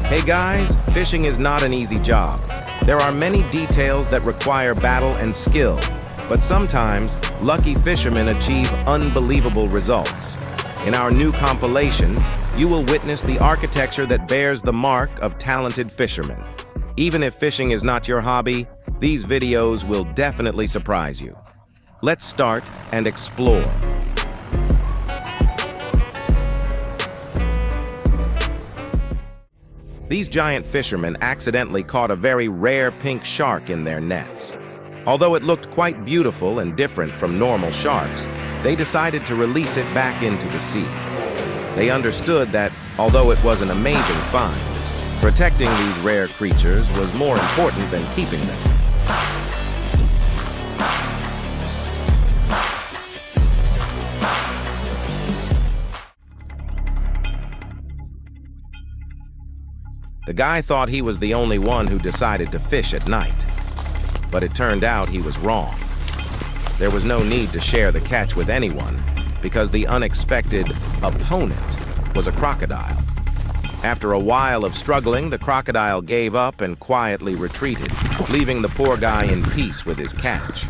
Hey guys, fishing is not an easy job. There are many details that require battle and skill, but sometimes lucky fishermen achieve unbelievable results. In our new compilation, you will witness the architecture that bears the mark of talented fishermen. Even if fishing is not your hobby, these videos will definitely surprise you. Let's start and explore. These giant fishermen accidentally caught a very rare pink shark in their nets. Although it looked quite beautiful and different from normal sharks, they decided to release it back into the sea. They understood that, although it was an amazing find, protecting these rare creatures was more important than keeping them. The guy thought he was the only one who decided to fish at night, but it turned out he was wrong. There was no need to share the catch with anyone because the unexpected opponent was a crocodile. After a while of struggling, the crocodile gave up and quietly retreated, leaving the poor guy in peace with his catch.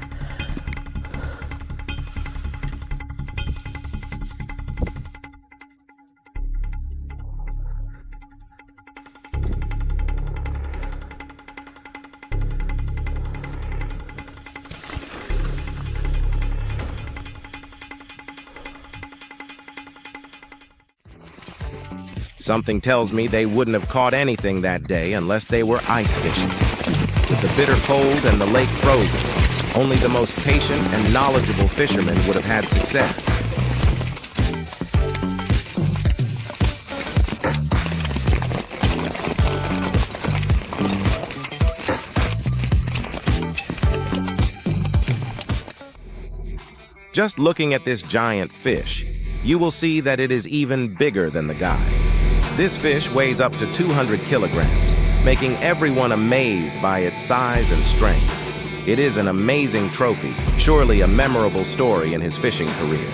Something tells me they wouldn't have caught anything that day unless they were ice fishing. With the bitter cold and the lake frozen, only the most patient and knowledgeable fishermen would have had success. Just looking at this giant fish, you will see that it is even bigger than the guy. This fish weighs up to 200 kilograms, making everyone amazed by its size and strength. It is an amazing trophy, surely a memorable story in his fishing career.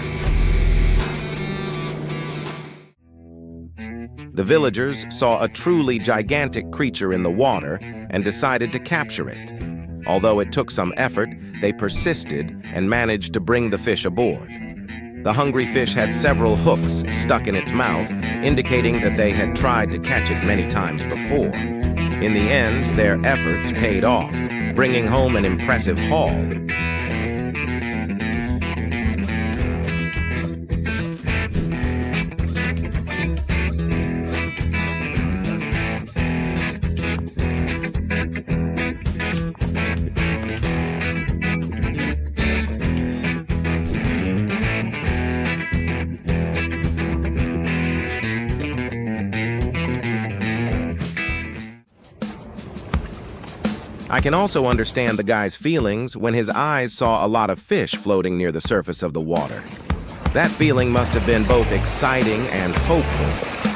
The villagers saw a truly gigantic creature in the water and decided to capture it. Although it took some effort, they persisted and managed to bring the fish aboard. The hungry fish had several hooks stuck in its mouth, indicating that they had tried to catch it many times before. In the end, their efforts paid off, bringing home an impressive haul. I can also understand the guy's feelings when his eyes saw a lot of fish floating near the surface of the water. That feeling must have been both exciting and hopeful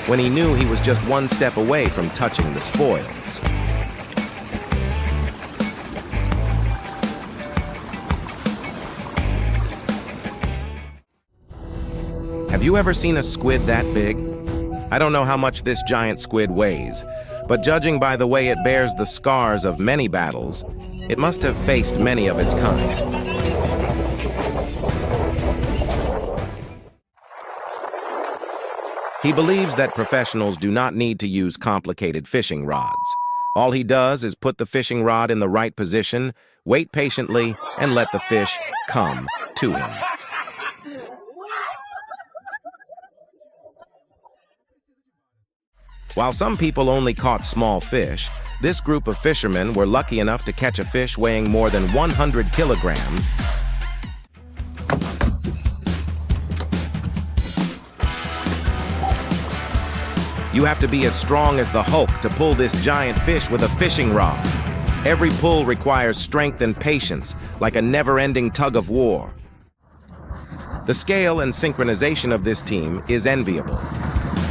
when he knew he was just one step away from touching the spoils. Have you ever seen a squid that big? I don't know how much this giant squid weighs, but judging by the way it bears the scars of many battles, it must have faced many of its kind. He believes that professionals do not need to use complicated fishing rods. All he does is put the fishing rod in the right position, wait patiently, and let the fish come to him. While some people only caught small fish, this group of fishermen were lucky enough to catch a fish weighing more than 100 kilograms. You have to be as strong as the Hulk to pull this giant fish with a fishing rod. Every pull requires strength and patience, like a never-ending tug of war. The scale and synchronization of this team is enviable.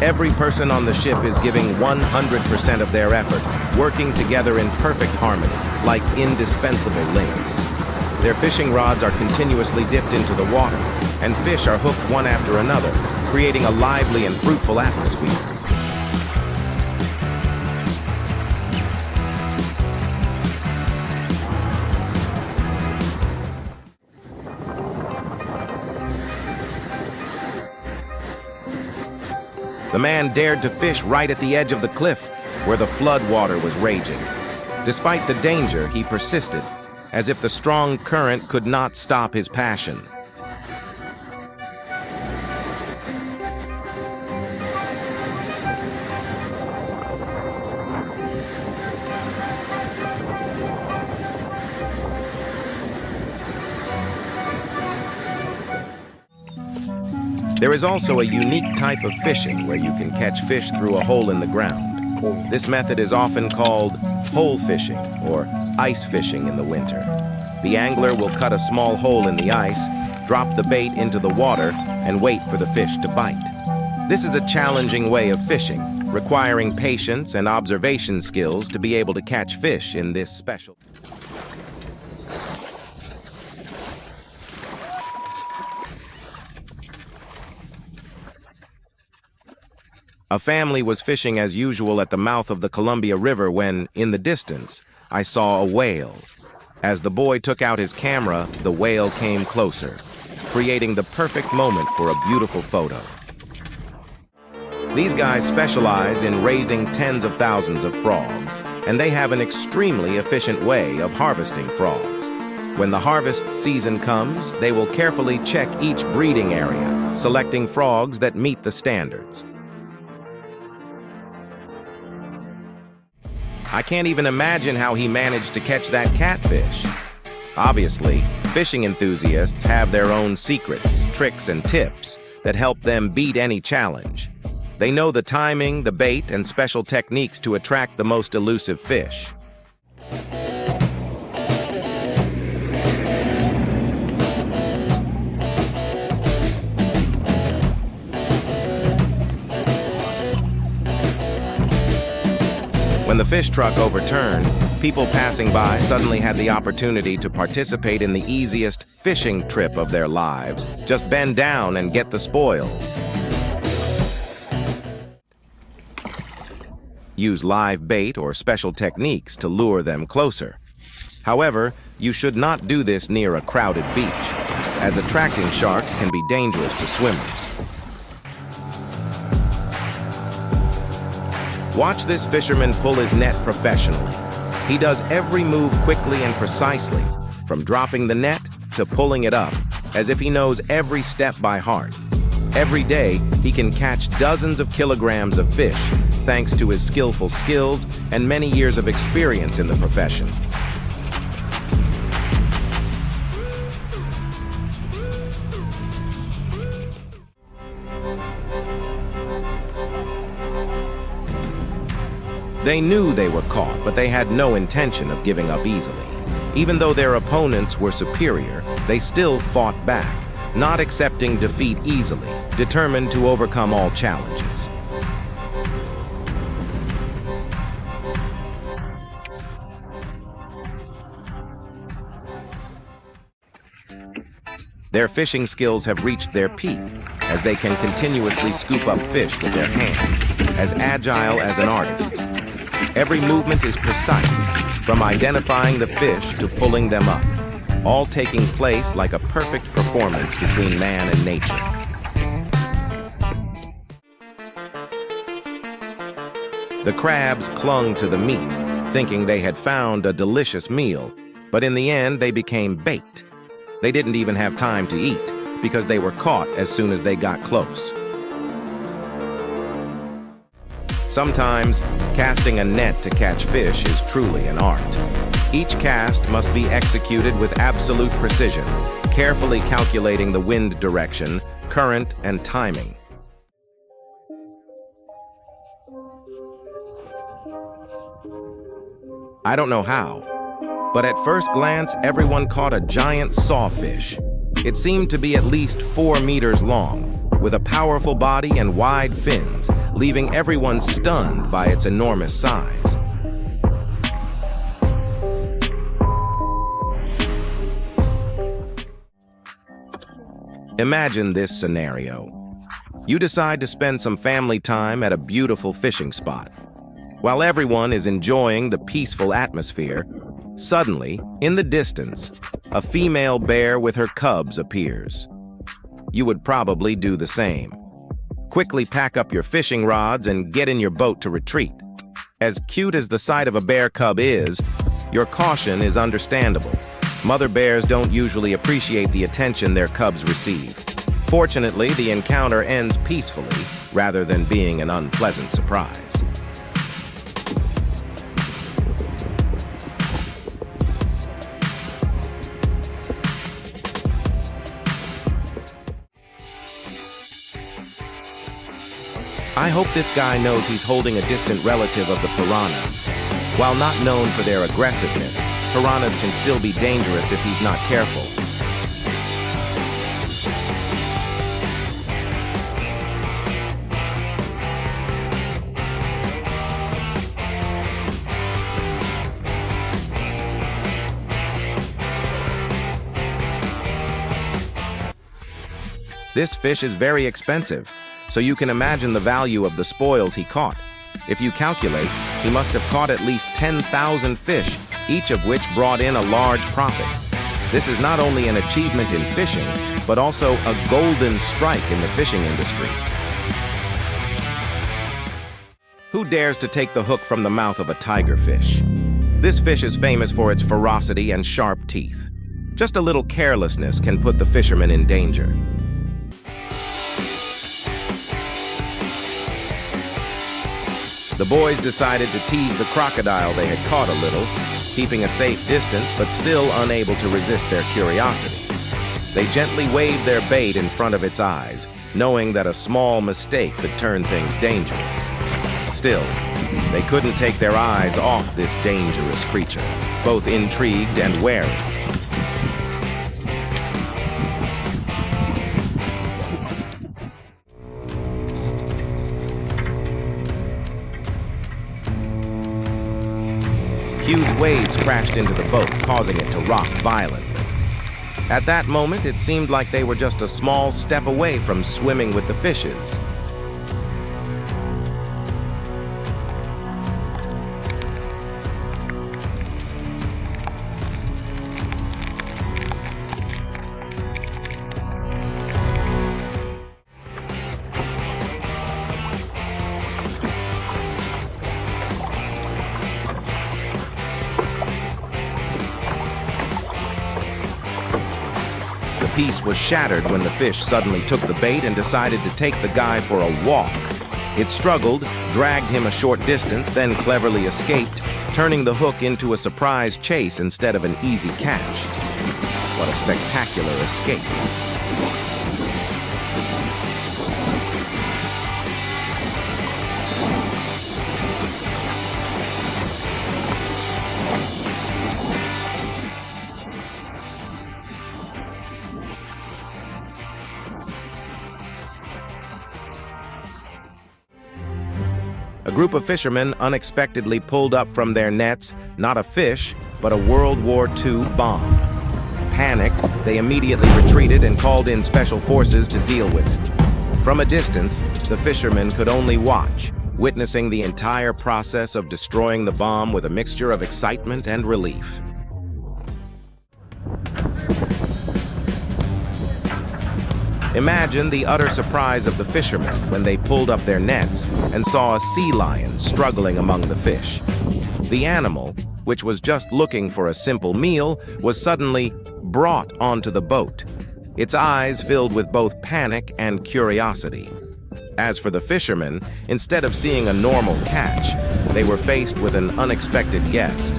Every person on the ship is giving 100% of their effort, working together in perfect harmony, like indispensable links. Their fishing rods are continuously dipped into the water, and fish are hooked one after another, creating a lively and fruitful atmosphere. The man dared to fish right at the edge of the cliff, where the flood water was raging. Despite the danger, he persisted, as if the strong current could not stop his passion. There is also a unique type of fishing where you can catch fish through a hole in the ground. This method is often called hole fishing or ice fishing in the winter. The angler will cut a small hole in the ice, drop the bait into the water, and wait for the fish to bite. This is a challenging way of fishing, requiring patience and observation skills to be able to catch fish in this special. A family was fishing as usual at the mouth of the Columbia River when, in the distance, I saw a whale. As the boy took out his camera, the whale came closer, creating the perfect moment for a beautiful photo. These guys specialize in raising tens of thousands of frogs, and they have an extremely efficient way of harvesting frogs. When the harvest season comes, they will carefully check each breeding area, selecting frogs that meet the standards. I can't even imagine how he managed to catch that catfish. Obviously, fishing enthusiasts have their own secrets, tricks, and tips that help them beat any challenge. They know the timing, the bait, and special techniques to attract the most elusive fish. When the fish truck overturned, people passing by suddenly had the opportunity to participate in the easiest fishing trip of their lives. Just bend down and get the spoils. Use live bait or special techniques to lure them closer. However, you should not do this near a crowded beach, as attracting sharks can be dangerous to swimmers. Watch this fisherman pull his net professionally. He does every move quickly and precisely, from dropping the net to pulling it up, as if he knows every step by heart. Every day, he can catch dozens of kilograms of fish, thanks to his skillful skills and many years of experience in the profession. They knew they were caught, but they had no intention of giving up easily. Even though their opponents were superior, they still fought back, not accepting defeat easily, determined to overcome all challenges. Their fishing skills have reached their peak, as they can continuously scoop up fish with their hands, as agile as an artist. Every movement is precise, from identifying the fish to pulling them up, all taking place like a perfect performance between man and nature. The crabs clung to the meat, thinking they had found a delicious meal, but in the end they became bait. They didn't even have time to eat, because they were caught as soon as they got close. Sometimes, casting a net to catch fish is truly an art. Each cast must be executed with absolute precision, carefully calculating the wind direction, current, and timing. I don't know how, but at first glance, everyone caught a giant sawfish. It seemed to be at least 4 meters long, with a powerful body and wide fins, leaving everyone stunned by its enormous size. Imagine this scenario. You decide to spend some family time at a beautiful fishing spot. While everyone is enjoying the peaceful atmosphere, suddenly, in the distance, a female bear with her cubs appears. You would probably do the same. Quickly pack up your fishing rods and get in your boat to retreat. As cute as the sight of a bear cub is, your caution is understandable. Mother bears don't usually appreciate the attention their cubs receive. Fortunately, the encounter ends peacefully, rather than being an unpleasant surprise. I hope this guy knows he's holding a distant relative of the piranha. While not known for their aggressiveness, piranhas can still be dangerous if he's not careful. This fish is very expensive, so you can imagine the value of the spoils he caught. If you calculate, he must have caught at least 10,000 fish, each of which brought in a large profit. This is not only an achievement in fishing, but also a golden strike in the fishing industry. Who dares to take the hook from the mouth of a tigerfish? This fish is famous for its ferocity and sharp teeth. Just a little carelessness can put the fisherman in danger. The boys decided to tease the crocodile they had caught a little, keeping a safe distance but still unable to resist their curiosity. They gently waved their bait in front of its eyes, knowing that a small mistake could turn things dangerous. Still, they couldn't take their eyes off this dangerous creature, both intrigued and wary. Huge waves crashed into the boat, causing it to rock violently. At that moment, it seemed like they were just a small step away from swimming with the fishes. The peace was shattered when the fish suddenly took the bait and decided to take the guy for a walk. It struggled, dragged him a short distance, then cleverly escaped, turning the hook into a surprise chase instead of an easy catch. What a spectacular escape. A group of fishermen unexpectedly pulled up from their nets not a fish, but a World War II bomb. Panicked, they immediately retreated and called in special forces to deal with it. From a distance, the fishermen could only watch, witnessing the entire process of destroying the bomb with a mixture of excitement and relief. Imagine the utter surprise of the fishermen when they pulled up their nets and saw a sea lion struggling among the fish. The animal, which was just looking for a simple meal, was suddenly brought onto the boat, its eyes filled with both panic and curiosity. As for the fishermen, instead of seeing a normal catch, they were faced with an unexpected guest.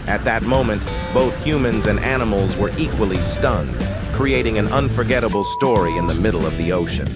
At that moment, both humans and animals were equally stunned, creating an unforgettable story in the middle of the ocean.